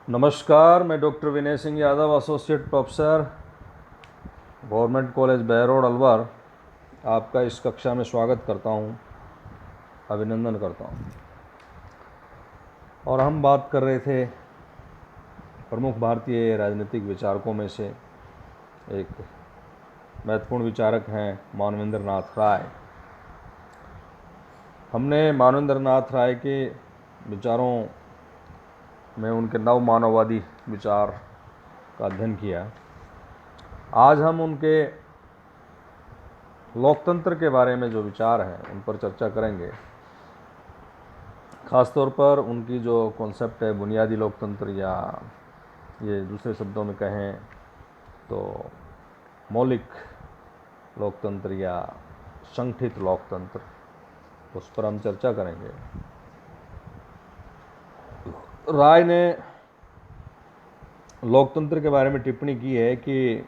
नमस्कार, मैं doctor Vinay Singh Yadav, associate professor, government college Behror Alwar, आपका इस कक्षा में स्वागत करता हूं, अभिनंदन करता हूं। और हम बात कर रहे थे प्रमुख भारतीय राजनीतिक विचारकों में से एक महत्वपूर्ण विचारक हैं मानवेंद्र नाथ राय। हमने मानवेंद्र नाथ राय के विचारों में उनके नव मानववादी विचार का अध्ययन किया। आज हम उनके लोकतंत्र के बारे में जो विचार हैं उन पर चर्चा करेंगे। ख़ासतौर पर उनकी जो कॉन्सेप्ट है बुनियादी लोकतंत्र, या ये दूसरे शब्दों में कहें तो मौलिक लोकतंत्र या संगठित लोकतंत्र, उस पर हम चर्चा करेंगे। राय ने लोकतंत्र के बारे में टिप्पणी की है कि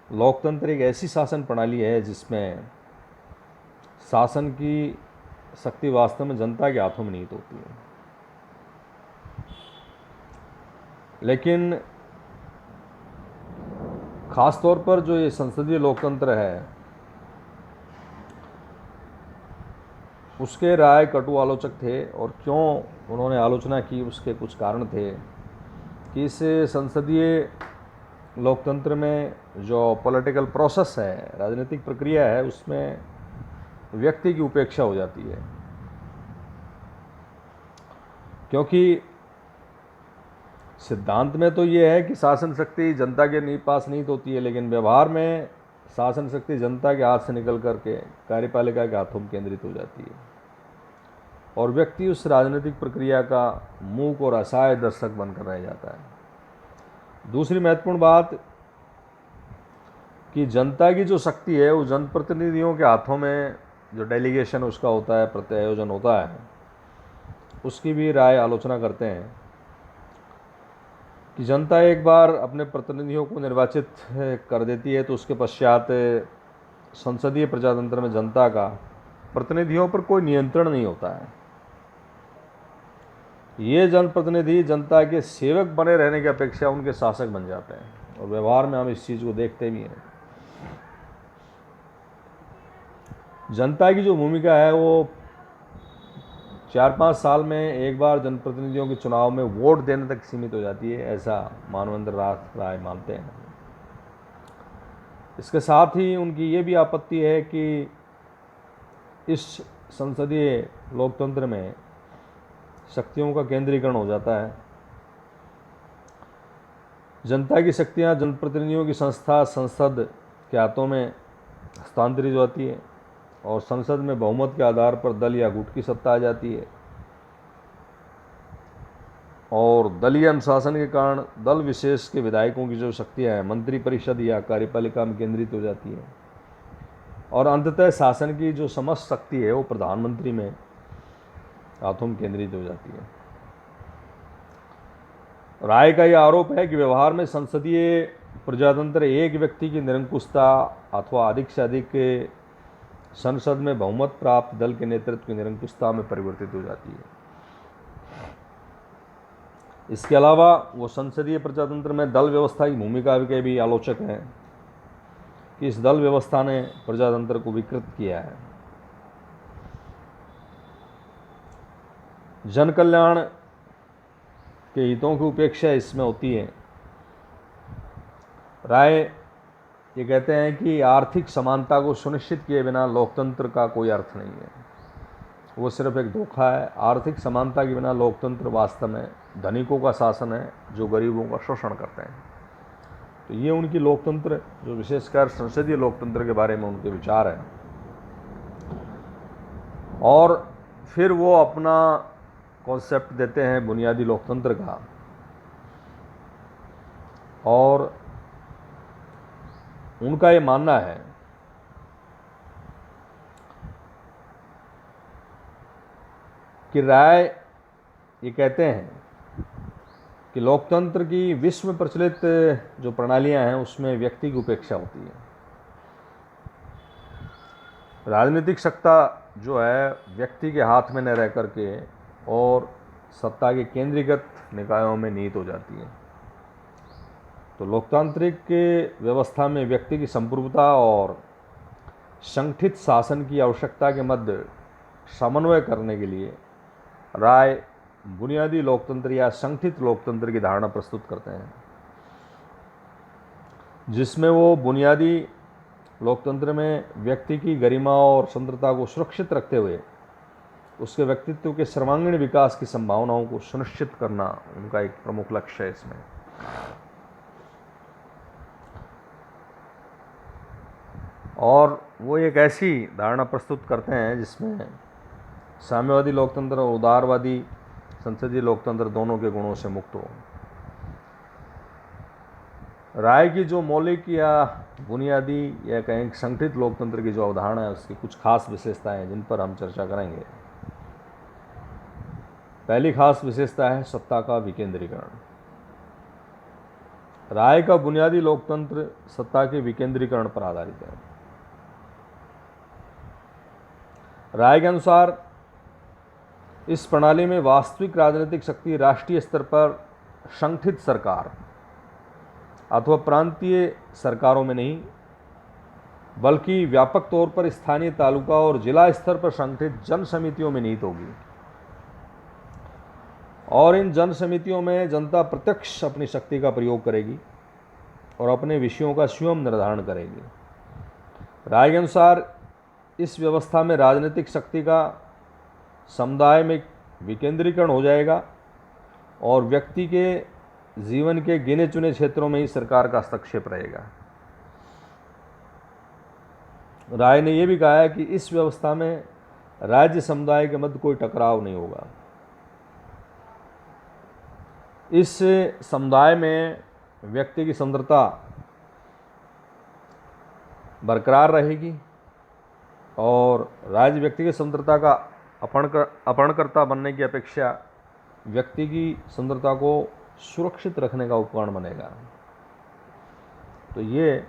लोकतंत्र एक ऐसी शासन प्रणाली है जिसमें शासन की शक्ति वास्तव में जनता के हाथों में निहित होती है, लेकिन खास तौर पर जो ये संसदीय लोकतंत्र है उसके राय कटु आलोचक थे। और क्यों उन्होंने आलोचना की, उसके कुछ कारण थे कि इस संसदीय लोकतंत्र में जो पॉलिटिकल प्रोसेस है, राजनीतिक प्रक्रिया है, उसमें व्यक्ति की उपेक्षा हो जाती है। क्योंकि सिद्धांत में तो ये है कि शासन शक्ति जनता के पास निहित होती है, लेकिन व्यवहार में शासन शक्ति जनता के हाथ से निकल करके कार्यपालिका के हाथों में केंद्रित हो जाती है और व्यक्ति उस राजनीतिक प्रक्रिया का मूक और असहाय दर्शक बनकर रह जाता है। दूसरी महत्वपूर्ण बात कि जनता की जो शक्ति है वो जनप्रतिनिधियों के हाथों में, जो डेलीगेशन उसका होता है, प्रत्यायोजन होता है, उसकी भी राय आलोचना करते हैं कि जनता एक बार अपने प्रतिनिधियों को निर्वाचित कर देती है तो उसके पश्चात संसदीय प्रजातंत्र में जनता का प्रतिनिधियों पर कोई नियंत्रण नहीं होता है। ये जनप्रतिनिधि जनता के सेवक बने रहने की अपेक्षा उनके शासक बन जाते हैं, और व्यवहार में हम इस चीज़ को देखते भी हैं। जनता की जो भूमिका है वो 4-5 साल में एक बार जनप्रतिनिधियों के चुनाव में वोट देने तक सीमित हो जाती है, ऐसा मानवेंद्र नाथ राय मानते हैं। इसके साथ ही उनकी ये भी आपत्ति है कि इस संसदीय लोकतंत्र में शक्तियों का केंद्रीकरण हो जाता है। जनता की शक्तियां जनप्रतिनिधियों की संस्था संसद के हाथों में हस्तांतरित होती है और संसद में बहुमत के आधार पर दल या गुट की सत्ता आ जाती है, और दलीय अनुशासन के कारण दल विशेष के विधायकों की जो शक्तियां हैं मंत्री परिषद या कार्यपालिका में केंद्रित हो जाती है, और अंततः शासन की जो समस्त शक्ति है वो प्रधानमंत्री में हाथों में केंद्रित हो जाती है। राय का यह आरोप है कि व्यवहार में संसदीय प्रजातंत्र एक व्यक्ति की निरंकुशता अथवा अधिक से अधिक संसद में बहुमत प्राप्त दल के नेतृत्व की निरंकुशता में परिवर्तित हो जाती है। इसके अलावा वो संसदीय प्रजातंत्र में दल व्यवस्था की भूमिका के भी आलोचक हैं कि इस दल व्यवस्था ने प्रजातंत्र को विकृत किया है। जन कल्याण के हितों की उपेक्षा इसमें होती है। राय ये कहते हैं कि आर्थिक समानता को सुनिश्चित किए बिना लोकतंत्र का कोई अर्थ नहीं है, वो सिर्फ एक धोखा है। आर्थिक समानता के बिना लोकतंत्र वास्तव में धनिकों का शासन है जो गरीबों का शोषण करते हैं। तो ये उनकी लोकतंत्र, जो विशेषकर संसदीय लोकतंत्र के बारे में उनके विचार हैं। और फिर वो अपना कॉन्सेप्ट देते हैं बुनियादी लोकतंत्र का, और उनका ये मानना है कि राय ये कहते हैं कि लोकतंत्र की विश्व में प्रचलित जो प्रणालियां हैं उसमें व्यक्ति की उपेक्षा होती है। राजनीतिक सत्ता जो है व्यक्ति के हाथ में न रह करके और सत्ता के केंद्रीकृत निकायों में निहित हो जाती है। तो लोकतांत्रिक के व्यवस्था में व्यक्ति की संप्रभुता और संगठित शासन की आवश्यकता के मध्य समन्वय करने के लिए राय बुनियादी लोकतंत्र या संगठित लोकतंत्र की धारणा प्रस्तुत करते हैं, जिसमें वो बुनियादी लोकतंत्र में व्यक्ति की गरिमा और स्वतंत्रता को सुरक्षित रखते हुए उसके व्यक्तित्व के सर्वांगीण विकास की संभावनाओं को सुनिश्चित करना उनका एक प्रमुख लक्ष्य है। इसमें और वो एक ऐसी धारणा प्रस्तुत करते हैं जिसमें साम्यवादी लोकतंत्र और उदारवादी संसदीय लोकतंत्र दोनों के गुणों से मुक्त हो। राय की जो मौलिक या बुनियादी या कहें संगठित लोकतंत्र की जो अवधारणा है उसकी कुछ खास विशेषताएं हैं जिन पर हम चर्चा करेंगे। पहली खास विशेषता है सत्ता का विकेंद्रीकरण। राय का बुनियादी लोकतंत्र सत्ता के विकेंद्रीकरण पर आधारित है। राय के अनुसार इस प्रणाली में वास्तविक राजनीतिक शक्ति राष्ट्रीय स्तर पर संगठित सरकार अथवा प्रांतीय सरकारों में नहीं, बल्कि व्यापक तौर पर स्थानीय, तालुका और जिला स्तर पर संगठित जन समितियों में निहित होगी। और इन जन समितियों में जनता प्रत्यक्ष अपनी शक्ति का प्रयोग करेगी और अपने विषयों का स्वयं निर्धारण करेगी। राय के अनुसार इस व्यवस्था में राजनीतिक शक्ति का समुदाय में विकेंद्रीकरण हो जाएगा और व्यक्ति के जीवन के गिने चुने क्षेत्रों में ही सरकार का हस्तक्षेप रहेगा। राय ने यह भी कहा है कि इस व्यवस्था में राज्य समुदाय के मध्य कोई टकराव नहीं होगा। इस समुदाय में व्यक्ति की स्वतंत्रता बरकरार रहेगी और राज्य व्यक्ति की स्वतंत्रता का अपहरणकर्ता बनने की अपेक्षा व्यक्ति की स्वतंत्रता को सुरक्षित रखने का उपकरण बनेगा। तो ये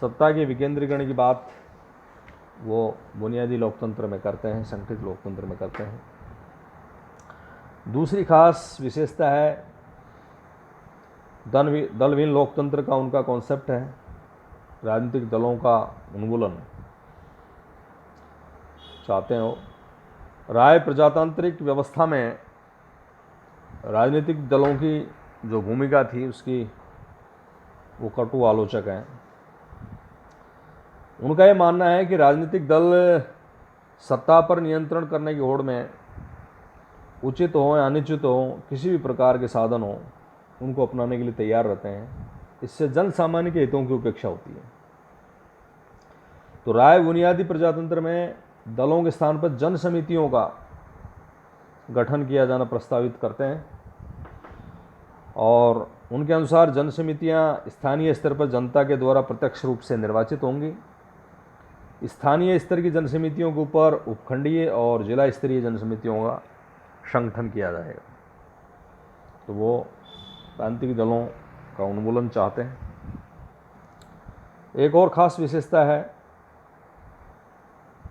सत्ता के विकेंद्रीकरण की बात वो बुनियादी लोकतंत्र में करते हैं, संगठित लोकतंत्र में करते हैं। दूसरी खास विशेषता है दलहीन लोकतंत्र का उनका कॉन्सेप्ट है राजनीतिक दलों का उन्मूलन चाहते हो। राय प्रजातांत्रिक व्यवस्था में राजनीतिक दलों की जो भूमिका थी उसकी वो कटु आलोचक हैं। उनका ये मानना है कि राजनीतिक दल सत्ता पर नियंत्रण करने की होड़ में उचित हो या अनुचित हो किसी भी प्रकार के साधन हो उनको अपनाने के लिए तैयार रहते हैं। इससे जन सामान्य के हितों की उपेक्षा होती है। तो राय बुनियादी प्रजातंत्र में दलों के स्थान पर जन समितियों का गठन किया जाना प्रस्तावित करते हैं और उनके अनुसार जन समितियां स्थानीय स्तर पर जनता के द्वारा प्रत्यक्ष रूप से निर्वाचित होंगी। स्थानीय स्तर की जन समितियों के ऊपर उपखंडीय और जिला स्तरीय जन समितियों का संगठन किया जाएगा। तो वो प्रांतीय दलों का उन्मूलन चाहते हैं। एक और ख़ास विशेषता है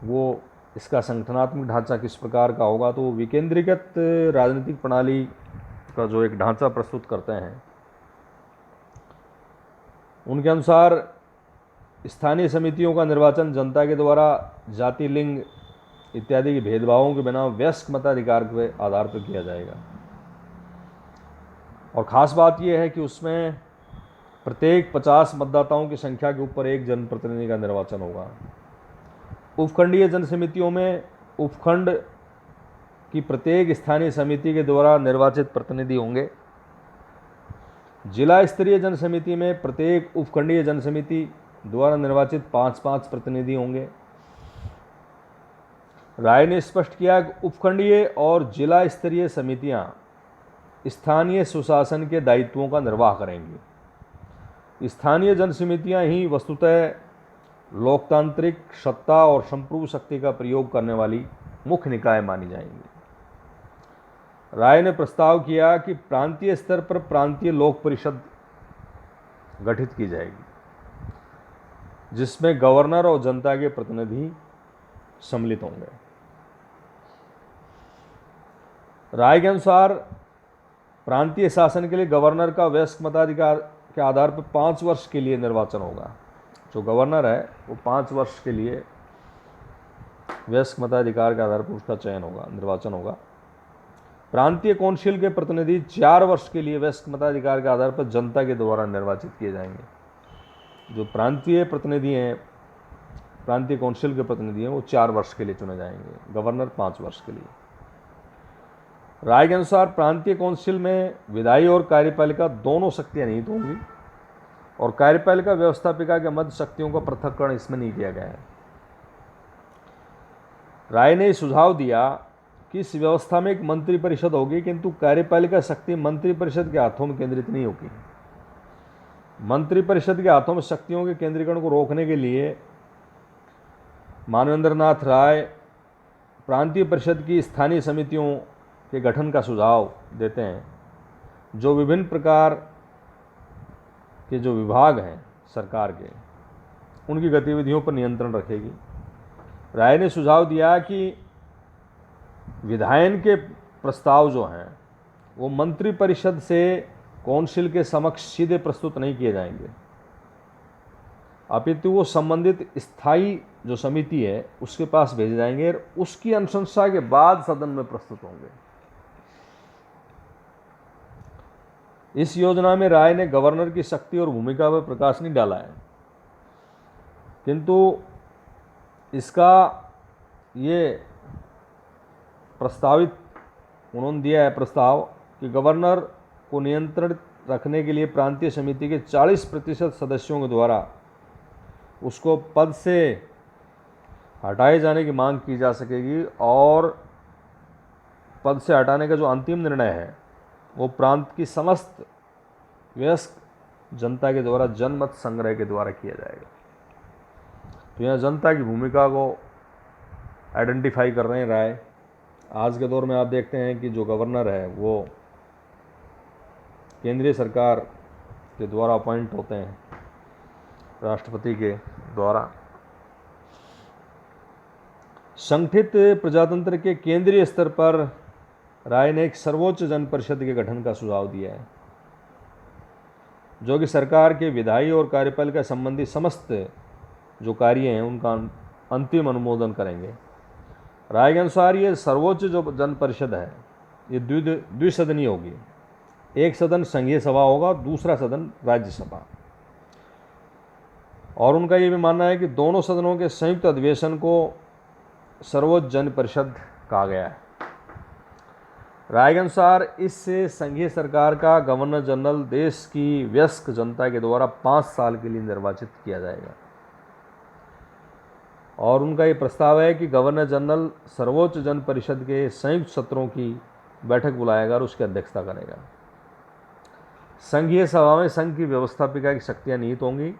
वो इसका संगठनात्मक ढांचा किस प्रकार का होगा। तो विकेंद्रीकृत राजनीतिक प्रणाली का जो एक ढांचा प्रस्तुत करते हैं उनके अनुसार स्थानीय समितियों का निर्वाचन जनता के द्वारा जाति, लिंग इत्यादि के भेदभावों के बिना वयस्क मताधिकार के आधार पर किया जाएगा। और ख़ास बात यह है कि उसमें प्रत्येक 50 मतदाताओं की संख्या के ऊपर एक जनप्रतिनिधि का निर्वाचन होगा। उपखंडीय जन समितियों में उपखंड की प्रत्येक स्थानीय समिति के द्वारा निर्वाचित प्रतिनिधि होंगे। जिला स्तरीय जन समिति में प्रत्येक उपखंडीय जन समिति द्वारा निर्वाचित 5-5 प्रतिनिधि होंगे। राय ने स्पष्ट किया कि उपखंडीय और जिला स्तरीय समितियां स्थानीय सुशासन के दायित्वों का निर्वाह करेंगी। स्थानीय जन समितियां ही वस्तुतः लोकतांत्रिक सत्ता और संप्रभु शक्ति का प्रयोग करने वाली मुख्य निकाय मानी जाएंगी। राय ने प्रस्ताव किया कि प्रांतीय स्तर पर प्रांतीय लोक परिषद गठित की जाएगी जिसमें गवर्नर और जनता के प्रतिनिधि सम्मिलित होंगे। राय के अनुसार प्रांतीय शासन के लिए गवर्नर का वयस्क मताधिकार के आधार पर 5 वर्ष के लिए निर्वाचन होगा। जो गवर्नर है वो 5 वर्ष के लिए वयस्क मताधिकार के आधार पर उसका चयन होगा, निर्वाचन होगा। प्रांतीय काउंसिल के प्रतिनिधि 4 वर्ष के लिए वयस्क मताधिकार के आधार पर जनता के द्वारा निर्वाचित किए जाएंगे। जो प्रांतीय प्रतिनिधि हैं, प्रांतीय काउंसिल के प्रतिनिधि हैं, वो 4 वर्ष के लिए चुने जाएंगे, गवर्नर 5 वर्ष के लिए। राय के अनुसार प्रांतीय काउंसिल में विधायी और कार्यपालिका दोनों शक्तियां निहित होंगी और कार्यपालिका व्यवस्थापिका के मध्य शक्तियों का पृथक्करण इसमें नहीं किया गया है। राय ने सुझाव दिया कि इस व्यवस्था में एक मंत्री परिषद होगी, किंतु कार्यपालिका शक्ति मंत्री परिषद के हाथों में केंद्रित नहीं होगी। मंत्री परिषद के हाथों में शक्तियों के केंद्रीकरण को रोकने के लिए मानवेंद्र नाथ राय प्रांतीय परिषद की स्थानीय समितियों के गठन का सुझाव देते हैं, जो विभिन्न प्रकार के जो विभाग हैं सरकार के, उनकी गतिविधियों पर नियंत्रण रखेगी। राय ने सुझाव दिया कि विधायन के प्रस्ताव जो हैं वो मंत्री परिषद से काउंसिल के समक्ष सीधे प्रस्तुत नहीं किए जाएंगे, अपितु वो संबंधित स्थायी जो समिति है उसके पास भेजे जाएंगे और उसकी अनुशंसा के बाद सदन में प्रस्तुत होंगे। इस योजना में राय ने गवर्नर की शक्ति और भूमिका पर प्रकाश नहीं डाला है, किंतु इसका ये प्रस्तावित उन्होंने दिया है प्रस्ताव कि गवर्नर को नियंत्रित रखने के लिए प्रांतीय समिति के 40% सदस्यों के द्वारा उसको पद से हटाए जाने की मांग की जा सकेगी और पद से हटाने का जो अंतिम निर्णय है वो प्रांत की समस्त वयस्क जनता के द्वारा जनमत संग्रह के द्वारा किया जाएगा। तो यहाँ जनता की भूमिका को आइडेंटिफाई कर रहे हैं राय। आज के दौर में आप देखते हैं कि जो गवर्नर है वो केंद्रीय सरकार के द्वारा अपॉइंट होते हैं, राष्ट्रपति के द्वारा। संगठित प्रजातंत्र के केंद्रीय स्तर पर राय ने एक सर्वोच्च जन परिषद के गठन का सुझाव दिया है, जो कि सरकार के विधायी और कार्यपालिका संबंधी समस्त जो कार्य हैं उनका अंतिम अनुमोदन करेंगे। राय के अनुसार ये सर्वोच्च जो जन परिषद है ये द्विसदनीय होगी। एक सदन संघीय सभा होगा, दूसरा सदन राज्यसभा। और उनका ये भी मानना है कि दोनों सदनों के संयुक्त अधिवेशन को सर्वोच्च जन परिषद कहा गया है। राय के अनुसार इससे संघीय सरकार का गवर्नर जनरल देश की वयस्क जनता के द्वारा 5 साल के लिए निर्वाचित किया जाएगा। और उनका ये प्रस्ताव है कि गवर्नर जनरल सर्वोच्च जन परिषद के संयुक्त सत्रों की बैठक बुलाएगा और उसकी अध्यक्षता करेगा। संघीय सभा में संघ की व्यवस्थापिका की शक्तियां निहित होंगी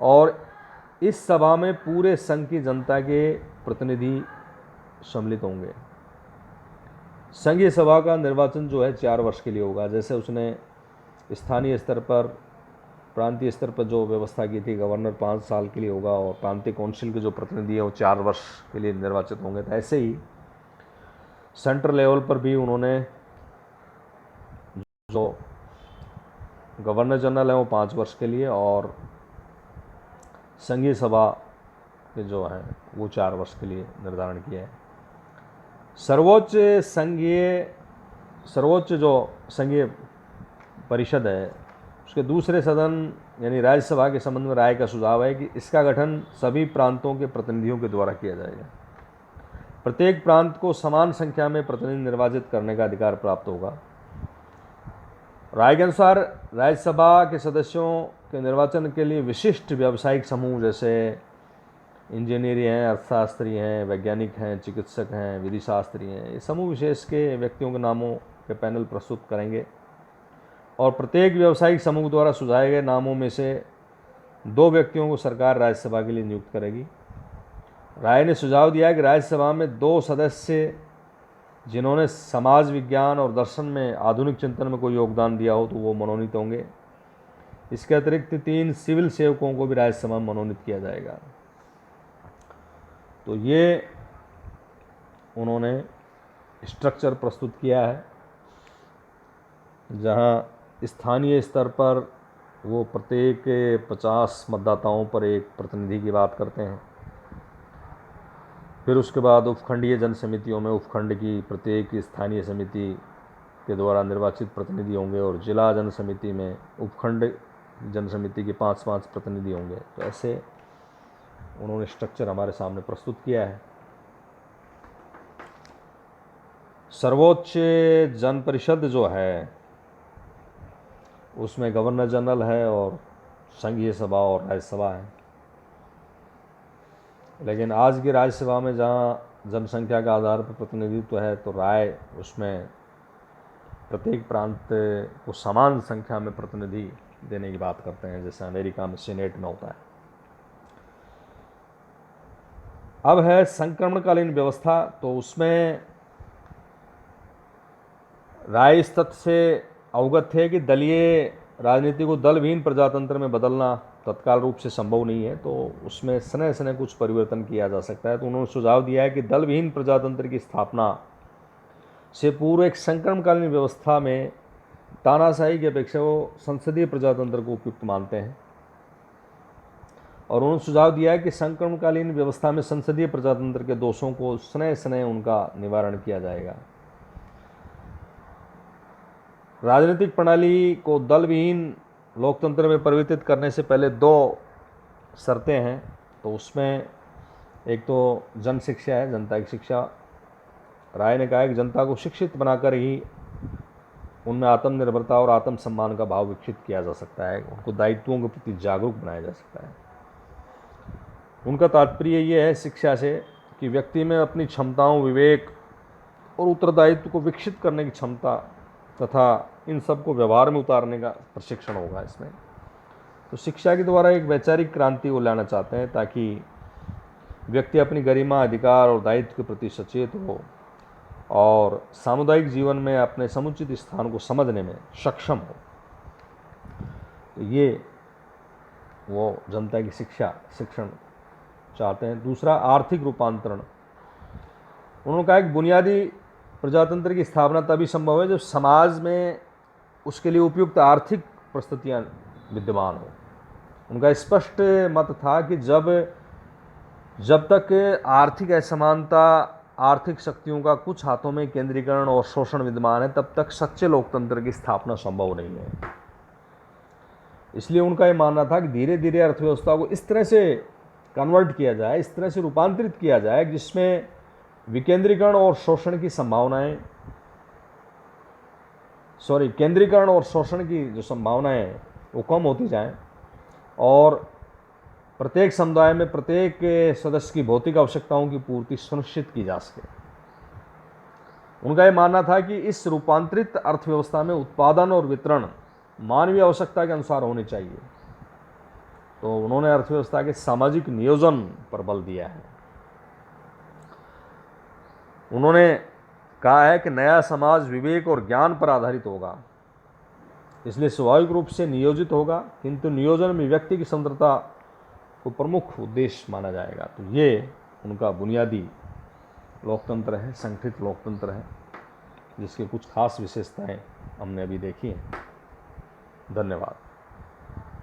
और इस सभा में पूरे संघ की जनता के प्रतिनिधि सम्मिलित होंगे। संघीय सभा का निर्वाचन जो है 4 वर्ष के लिए होगा। जैसे उसने स्थानीय स्तर पर, प्रांतीय स्तर पर जो व्यवस्था की थी, गवर्नर 5 साल के लिए होगा और प्रांतीय काउंसिल के जो प्रतिनिधि हैं वो 4 वर्ष के लिए निर्वाचित होंगे। तो ऐसे ही सेंट्रल लेवल पर भी उन्होंने जो गवर्नर जनरल हैं वो 5 वर्ष के लिए और संघीय सभा के जो हैं वो 4 वर्ष के लिए निर्धारण किया है। सर्वोच्च जो संघीय परिषद है उसके दूसरे सदन यानी राज्यसभा के संबंध में राय का सुझाव है कि इसका गठन सभी प्रांतों के प्रतिनिधियों के द्वारा किया जाएगा। प्रत्येक प्रांत को समान संख्या में प्रतिनिधि निर्वाचित करने का अधिकार प्राप्त होगा। राय के अनुसार राज्यसभा के सदस्यों के निर्वाचन के लिए विशिष्ट व्यावसायिक समूह जैसे इंजीनियर हैं, अर्थशास्त्री हैं, वैज्ञानिक हैं, चिकित्सक हैं, विधि शास्त्री हैं, ये समूह विशेष के व्यक्तियों के नामों के पैनल प्रस्तुत करेंगे और प्रत्येक व्यावसायिक समूह द्वारा सुझाए गए नामों में से 2 व्यक्तियों को सरकार राज्यसभा के लिए नियुक्त करेगी। राय ने सुझाव दिया कि राज्यसभा में 2 सदस्य जिन्होंने समाज विज्ञान और दर्शन में आधुनिक चिंतन में कोई योगदान दिया हो तो वो मनोनीत होंगे। इसके अतिरिक्त 3 सिविल सेवकों को भी राज्यसभा में मनोनीत किया जाएगा। तो ये उन्होंने स्ट्रक्चर प्रस्तुत किया है, जहां स्थानीय स्तर पर वो प्रत्येक 50 मतदाताओं पर एक प्रतिनिधि की बात करते हैं। फिर उसके बाद उपखंडीय जन समितियों में उपखंड की प्रत्येक स्थानीय समिति के द्वारा निर्वाचित प्रतिनिधि होंगे, और जिला जन समिति में उपखंड जन समिति के 5-5 प्रतिनिधि होंगे। तो ऐसे उन्होंने स्ट्रक्चर हमारे सामने प्रस्तुत किया है। सर्वोच्च जन परिषद जो है उसमें गवर्नर जनरल है और संघीय सभा और राज्यसभा है। लेकिन आज की राज्यसभा में जहाँ जनसंख्या के आधार पर प्रतिनिधित्व है, तो राय उसमें प्रत्येक प्रांत को समान संख्या में प्रतिनिधि देने की बात करते हैं, जैसे अमेरिका में सीनेट में होता है। अब है संक्रमणकालीन व्यवस्था। तो उसमें राय इस तथ्य से अवगत थे कि दलीय राजनीति को दलविहीन प्रजातंत्र में बदलना तत्काल रूप से संभव नहीं है, तो उसमें स्नेह स्नेह कुछ परिवर्तन किया जा सकता है। तो उन्होंने सुझाव दिया है कि दलविहीन प्रजातंत्र की स्थापना से पूर्व एक संक्रमणकालीन व्यवस्था में तानाशाही की अपेक्षा वो संसदीय प्रजातंत्र को उपयुक्त मानते हैं। और उन्होंने सुझाव दिया है कि संक्रमणकालीन व्यवस्था में संसदीय प्रजातंत्र के दोषों को स्नेह स्नेह उनका निवारण किया जाएगा। राजनीतिक प्रणाली को दलविहीन लोकतंत्र में परिवर्तित करने से पहले 2 शर्तें हैं। तो उसमें एक तो जन शिक्षा है, जनता की शिक्षा। राय ने कहा है कि जनता को शिक्षित बनाकर ही उनमें आत्मनिर्भरता और आत्मसम्मान का भाव विकसित किया जा सकता है, उनको दायित्वों के प्रति जागरूक बनाया जा सकता है। उनका तात्पर्य ये है शिक्षा से कि व्यक्ति में अपनी क्षमताओं, विवेक और उत्तरदायित्व को विकसित करने की क्षमता तथा इन सब को व्यवहार में उतारने का प्रशिक्षण होगा इसमें। तो शिक्षा के द्वारा एक वैचारिक क्रांति को लाना चाहते हैं, ताकि व्यक्ति अपनी गरिमा, अधिकार और दायित्व के प्रति सचेत हो और सामुदायिक जीवन में अपने समुचित स्थान को समझने में सक्षम हो। तो ये वो जनता की शिक्षण चाहते हैं। दूसरा, आर्थिक रूपांतरण। उन्होंने कहा कि बुनियादी प्रजातंत्र की स्थापना तभी संभव है जब समाज में उसके लिए उपयुक्त आर्थिक परिस्थितियां विद्यमान हो। उनका स्पष्ट मत था कि जब तक आर्थिक असमानता, आर्थिक शक्तियों का कुछ हाथों में केंद्रीकरण और शोषण विद्यमान है, तब तक सच्चे लोकतंत्र की स्थापना संभव नहीं है। इसलिए उनका ये मानना था कि धीरे धीरे अर्थव्यवस्था को इस तरह से कन्वर्ट किया जाए, इस तरह से रूपांतरित किया जाए जिसमें विकेंद्रीकरण और शोषण की संभावनाएं, केंद्रीकरण और शोषण की जो संभावनाएं वो कम होती जाएं और प्रत्येक समुदाय में प्रत्येक सदस्य की भौतिक आवश्यकताओं की पूर्ति सुनिश्चित की जा सके। उनका यह मानना था कि इस रूपांतरित अर्थव्यवस्था में उत्पादन और वितरण मानवीय आवश्यकता के अनुसार होने चाहिए। तो उन्होंने अर्थव्यवस्था के सामाजिक नियोजन पर बल दिया है। उन्होंने कहा है कि नया समाज विवेक और ज्ञान पर आधारित होगा, इसलिए स्वाभाविक रूप से नियोजित होगा, किंतु नियोजन में व्यक्ति की स्वतंत्रता को प्रमुख उद्देश्य माना जाएगा। तो ये उनका बुनियादी लोकतंत्र है, संगठित लोकतंत्र है, जिसके कुछ खास विशेषताएं हमने अभी देखी हैं। धन्यवाद।